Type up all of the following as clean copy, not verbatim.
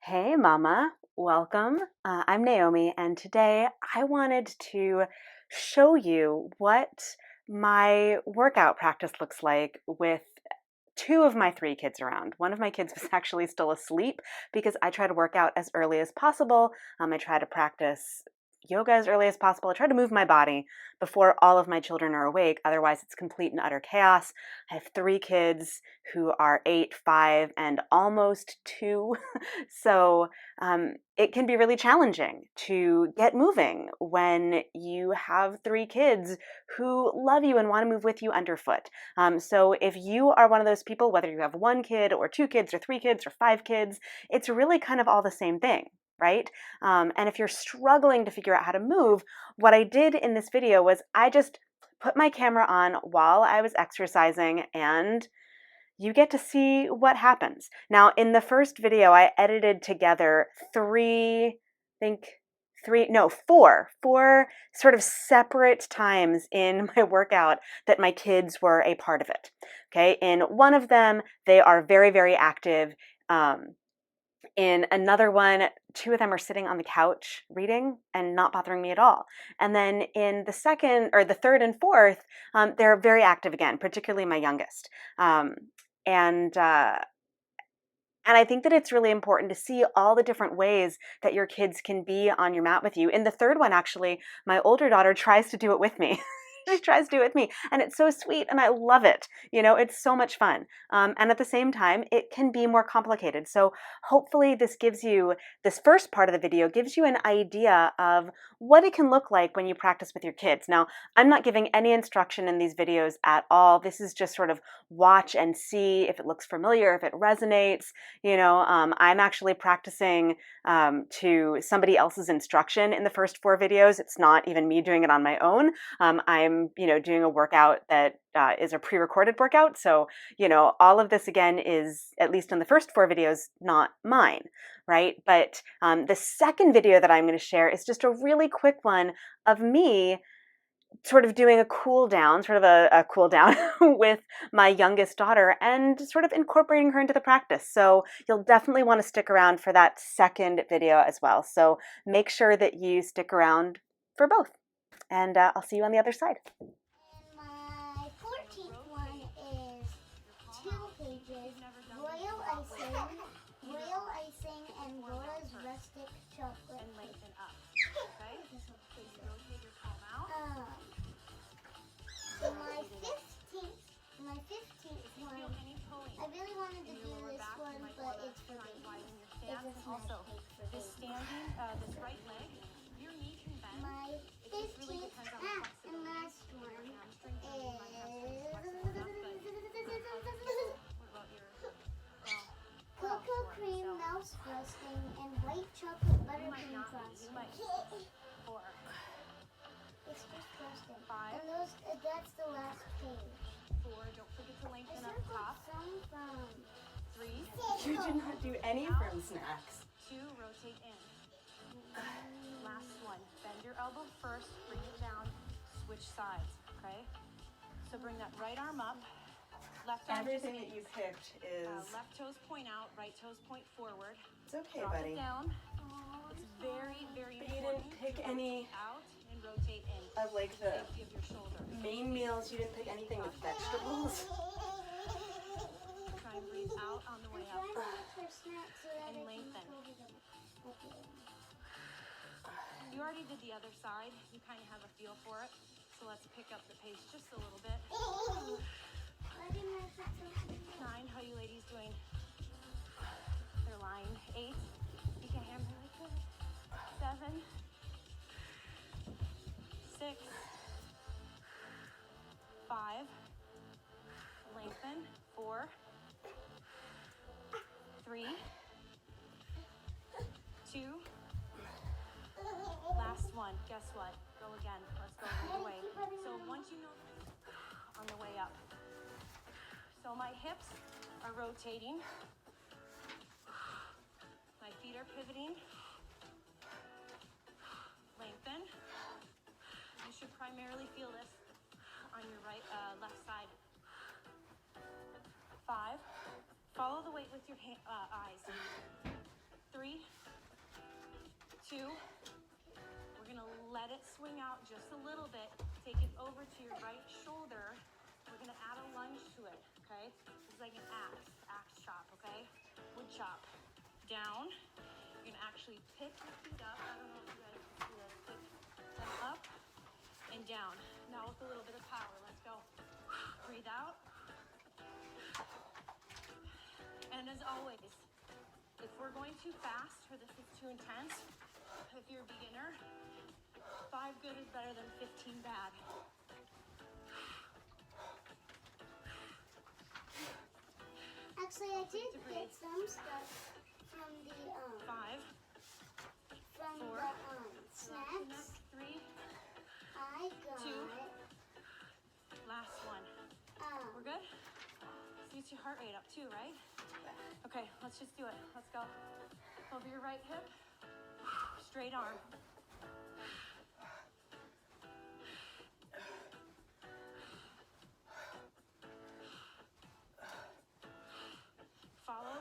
Hey, Mama, welcome. I'm Naomi, and today I wanted to show you what my workout practice looks like with two of my three kids around. One of my kids was actually still asleep because I try to work out as early as possible. I try to practice yoga as early as possible. I try to move my body before all of my children are awake. Otherwise, it's complete and utter chaos. I have three kids who are 8, 5, and almost 2. So it can be really challenging to get moving when you have three kids who love you and want to move with you underfoot. So if you are one of those people, whether you have one kid or two kids or three kids or five kids, it's really kind of all the same thing, right? And if you're struggling to figure out how to move, what I did in this video was I just put my camera on while I was exercising, and you get to see what happens. Now, in the first video, I edited together four sort of separate times in my workout that my kids were a part of it. Okay, in one of them, they are very, very active. In another one, two of them are sitting on the couch reading and not bothering me at all. And then in the second or the third and fourth, they're very active again, particularly my youngest. And I think that it's really important to see all the different ways that your kids can be on your mat with you. In the third one, actually, my older daughter tries to do it with me. She tries to do it with me, and it's so sweet, and I love it. You know, it's so much fun. And at the same time, it can be more complicated. So hopefully this first part of the video gives you an idea of what it can look like when you practice with your kids. Now, I'm not giving any instruction in these videos at all. This is just sort of watch and see if it looks familiar, if it resonates. I'm actually practicing to somebody else's instruction in the first 4 videos. It's not even me doing it on my own. I'm doing a workout that is a pre-recorded workout. So, all of this again is, at least in the first 4 videos, not mine, right? But the second video that I'm going to share is just a really quick one of me sort of doing a cool down with my youngest daughter and sort of incorporating her into the practice. So you'll definitely want to stick around for that second video as well. So make sure that you stick around for both. And I'll see you on the other side. And my 14th one is 2 pages, royal icing, and Laura's rustic chocolate. And lengthen up, okay? Please rotate your palm out. So my 15th one, I really wanted to do this one, but it's for babies. Also, this standing, this right leg, your knee can bend. My 15th and last one is cocoa cream mouse frosting and white chocolate buttercream frosting. It's just frosting. 5. And that's the last page. 4. Don't forget to lengthen I up top. some from 3. You did not do any from snacks. 2. Rotate in. Last one. Bend your elbow first. Bring it down. Switch sides. Okay. So bring that right arm up. Left arm. Everything that you picked is... left toes point out. Right toes point forward. It's okay, Drop buddy. it down. It's very, very But you important. didn't pick any Out and rotate in. of like the Safety of your shoulder. main meals. You didn't pick anything with vegetables. Try and breathe out on the way up. and lengthen. You already did the other side. You kind of have a feel for it. So let's pick up the pace just a little bit. 9, how you ladies doing? They're lying. 8, you can handle it good. 7, 6, 5, lengthen. 4, 3, 2, last one. Guess what? Go again. Let's go the other way. So once you know on the way up. So my hips are rotating. My feet are pivoting. Lengthen. You should primarily feel this on your left side. 5. Follow the weight with your eyes. 3, swing out just a little bit. Take it over to your right shoulder. We're gonna add a lunge to it, okay? It's like an axe chop, okay? Wood chop. Down. You're gonna actually pick your feet up. I don't know if you guys can see this. Pick them up and down. Now with a little bit of power, let's go. Breathe out. And as always, if we're going too fast or this is too intense, if you're a beginner, 5 good is better than 15 bad. Actually, I did get some stuff from the 5, from 4, the snacks. 3, I got 2, last one. We're good? Gets your heart rate up too, right? Okay, let's just do it. Let's go. Over your right hip, straight arm. Follow.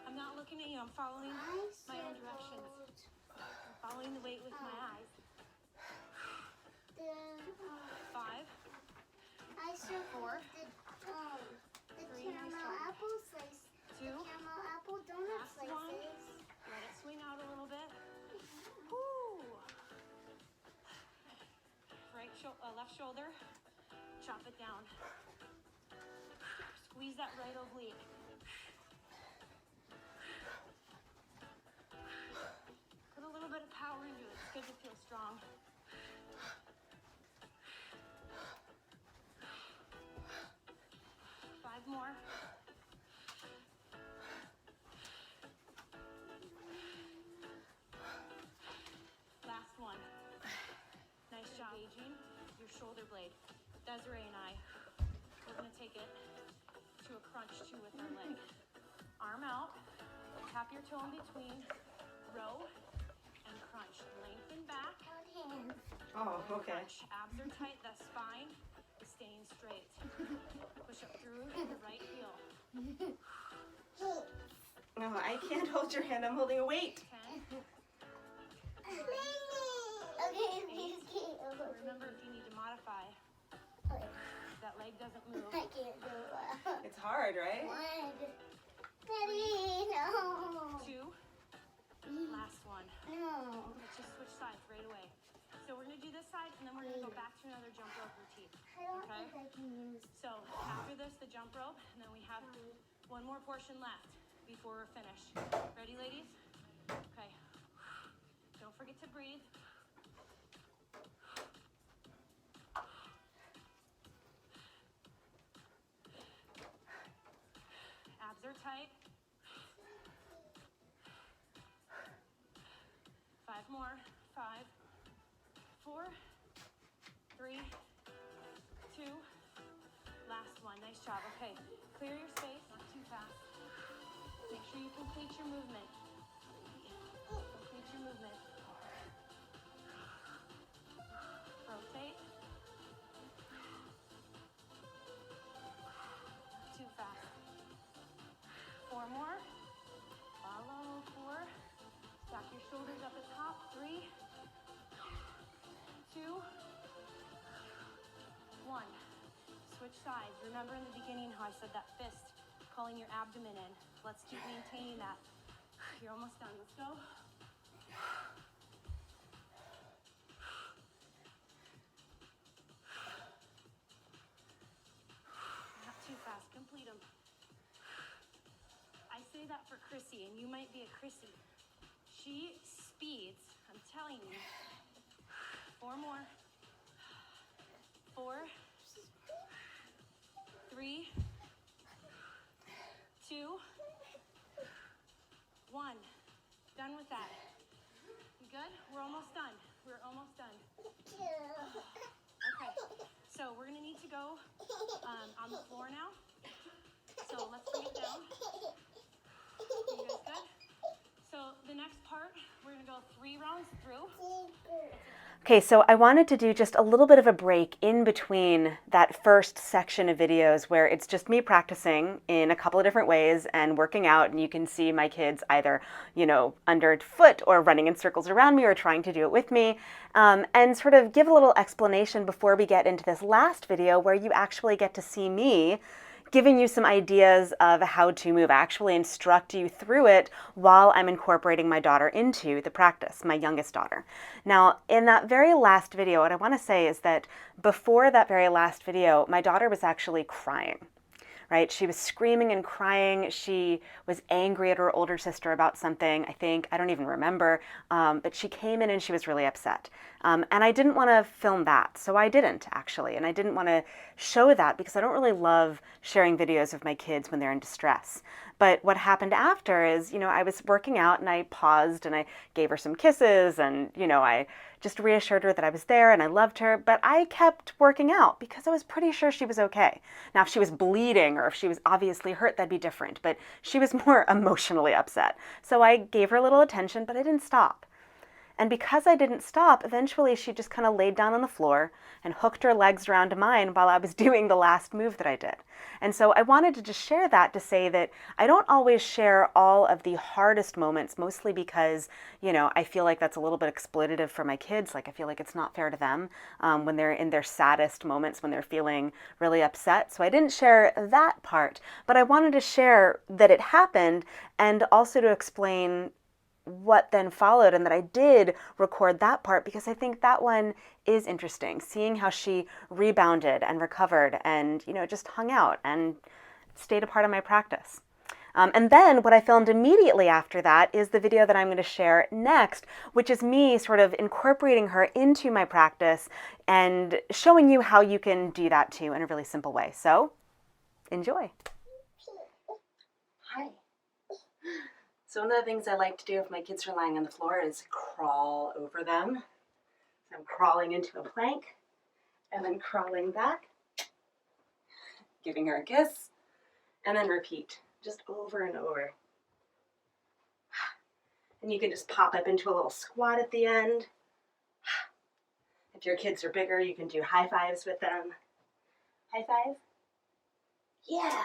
I'm not looking at you, I'm following my own directions. I'm following the weight with my eyes. 5, I circled 4, the 3, caramel apple slice. 2, The caramel apple donut last one. slices. Let it swing out a little bit. Woo! Left shoulder, chop it down. Squeeze that right oblique. Put a little bit of power into it. It's good to feel strong. Five more. Last one. Nice job. Engaging your shoulder blade. Desiree and I, we're gonna take it to a crunch too with our leg. Arm out, tap your toe in between, row, and crunch. Lengthen back. Oh, okay. Crunch. Abs are tight, the spine is staying straight. Push up through the right heel. No, I can't hold your hand. I'm holding a weight. 10. Remember, if you need to modify, that leg doesn't move. I can't do it. It's hard, right? Daddy, no. 2. Last one. No. Let's just switch sides right away. So we're going to do this side, and then we're going to go back to another jump rope routine. I don't Okay? think I can use. So after this, the jump rope, and then we have one more portion left before we're finished. Ready, ladies? Okay. Don't forget to breathe. Abs are tight. 5 more. 5, 4, 3, 2. Last one. Nice job. Okay. Clear your space. Not too fast. Make sure you complete your movement. Complete your movement. Rotate. Not too fast. 4 more. Follow. 4. Stack your shoulders up at top. 3, 2, 1. Switch sides. Remember in the beginning how I said that fist, calling your abdomen in. Let's keep maintaining that. You're almost done. Let's go. Not too fast. Complete them. I say that for Chrissy, and you might be a Chrissy. She speeds. I'm telling you. 4 more. 4, 3, 2, 1. Done with that. You good? We're almost done. We're almost done. Okay. So we're gonna need to go on the floor now. So let's bring it down. You guys good? So the next part, we're gonna go 3 rounds through. Okay, so I wanted to do just a little bit of a break in between that first section of videos where it's just me practicing in a couple of different ways and working out, and you can see my kids either, underfoot or running in circles around me or trying to do it with me, and sort of give a little explanation before we get into this last video where you actually get to see me giving you some ideas of how to move, actually instruct you through it while I'm incorporating my daughter into the practice, my youngest daughter. Now, in that very last video, what I want to say is that before that very last video, my daughter was actually crying. Right? She was screaming and crying. She was angry at her older sister about something, I think. I don't even remember. But she came in and she was really upset. And I didn't want to film that, so I didn't, actually. And I didn't want to show that because I don't really love sharing videos of my kids when they're in distress. But what happened after is, I was working out and I paused and I gave her some kisses and, I just reassured her that I was there and I loved her, but I kept working out because I was pretty sure she was okay. Now, if she was bleeding or if she was obviously hurt, that'd be different, but she was more emotionally upset. So I gave her a little attention, but I didn't stop. And because I didn't stop, eventually she just kind of laid down on the floor and hooked her legs around mine while I was doing the last move that I did. And so I wanted to just share that to say that I don't always share all of the hardest moments, mostly because, I feel like that's a little bit exploitative for my kids. Like I feel like it's not fair to them when they're in their saddest moments, when they're feeling really upset. So I didn't share that part, but I wanted to share that it happened and also to explain what then followed and that I did record that part because I think that one is interesting, seeing how she rebounded and recovered and, just hung out and stayed a part of my practice. And then what I filmed immediately after that is the video that I'm going to share next, which is me sort of incorporating her into my practice and showing you how you can do that too in a really simple way. So enjoy. Hi. So one of the things I like to do if my kids are lying on the floor is crawl over them. So I'm crawling into a plank and then crawling back, giving her a kiss, and then repeat, just over and over. And you can just pop up into a little squat at the end. If your kids are bigger, you can do high fives with them. High five? Yeah.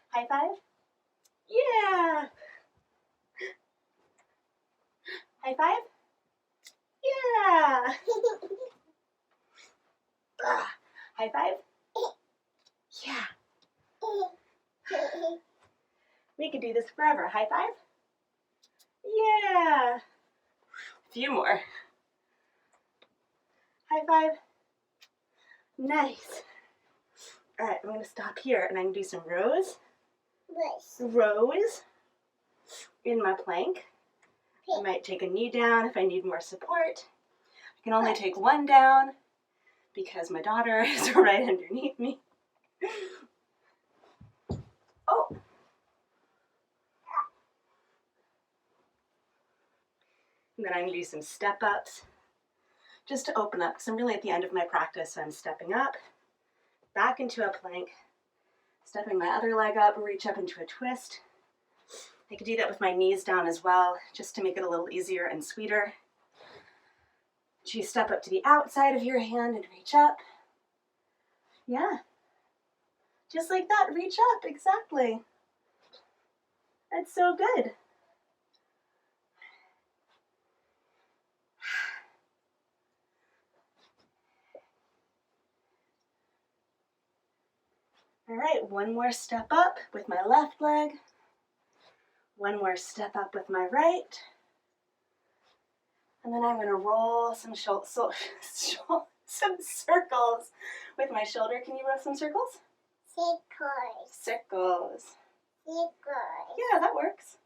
High five? Yeah. High five? Yeah. High five? Yeah. We could do this forever. High five? Yeah. A few more. High five? Nice. All right, I'm going to stop here and I can do some rows. Rows in my plank. I might take a knee down if I need more support. I can only take one down because my daughter is right underneath me. Oh. And then I'm going to do some step ups just to open up because I'm really at the end of my practice. So I'm stepping up, back into a plank, stepping my other leg up, reach up into a twist. I could do that with my knees down as well, just to make it a little easier and sweeter. You step up to the outside of your hand and reach up. Yeah. Just like that, reach up, exactly. That's so good. All right, one more step up with my left leg. One more step up with my right. And then I'm going to roll some circles with my shoulder. Can you roll some circles? Circles. Yeah, that works.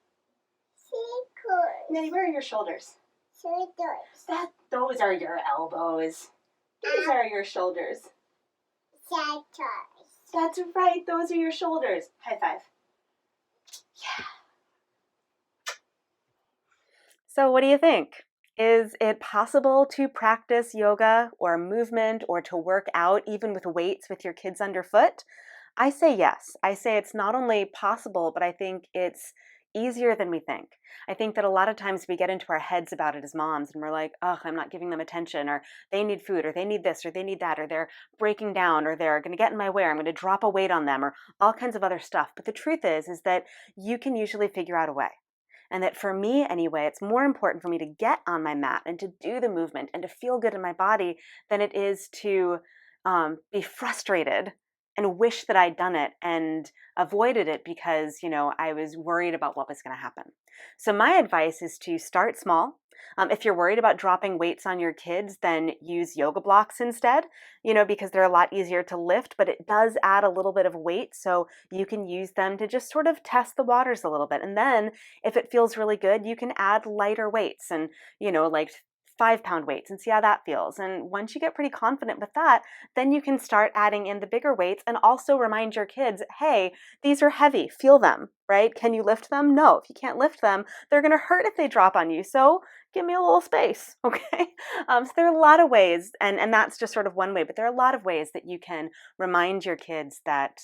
Now, where are your shoulders? Those are your elbows. These are your shoulders. That's right, those are your shoulders. High five. Yeah. So what do you think? Is it possible to practice yoga or movement or to work out even with weights with your kids underfoot? I say yes. I say it's not only possible, but I think it's easier than we think. I think that a lot of times we get into our heads about it as moms and we're like, oh, I'm not giving them attention, or they need food, or they need this, or they need that, or they're breaking down, or they're going to get in my way, or I'm going to drop a weight on them, or all kinds of other stuff. But the truth is that you can usually figure out a way. And that for me anyway, it's more important for me to get on my mat and to do the movement and to feel good in my body than it is to be frustrated and wish that I'd done it and avoided it because, I was worried about what was going to happen. So my advice is to start small. If you're worried about dropping weights on your kids, then use yoga blocks instead, because they're a lot easier to lift, but it does add a little bit of weight. So you can use them to just sort of test the waters a little bit. And then if it feels really good, you can add lighter weights and, like 5-pound weights and see how that feels. And once you get pretty confident with that, then you can start adding in the bigger weights and also remind your kids, hey, these are heavy, feel them, right? Can you lift them? No, if you can't lift them, they're going to hurt if they drop on you. So give me a little space, okay? So there are a lot of ways, and that's just sort of one way, but there are a lot of ways that you can remind your kids that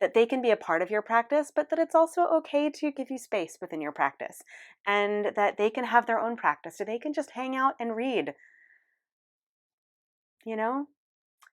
that they can be a part of your practice, but that it's also okay to give you space within your practice, and that they can have their own practice, or they can just hang out and read, you know?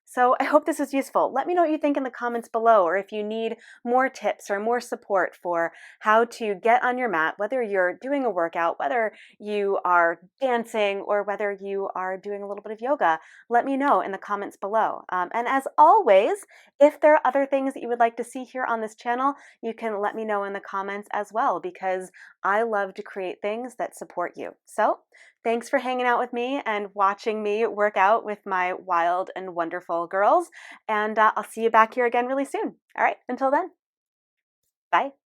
So I hope this was useful. Let me know what you think in the comments below, or if you need more tips or more support for how to get on your mat, whether you're doing a workout, whether you are dancing, or whether you are doing a little bit of yoga. Let me know in the comments below. And as always, if there are other things that you would like to see here on this channel, you can let me know in the comments as well, because I love to create things that support you. So thanks for hanging out with me and watching me work out with my wild and wonderful girls. And I'll see you back here again really soon. All right, until then, bye.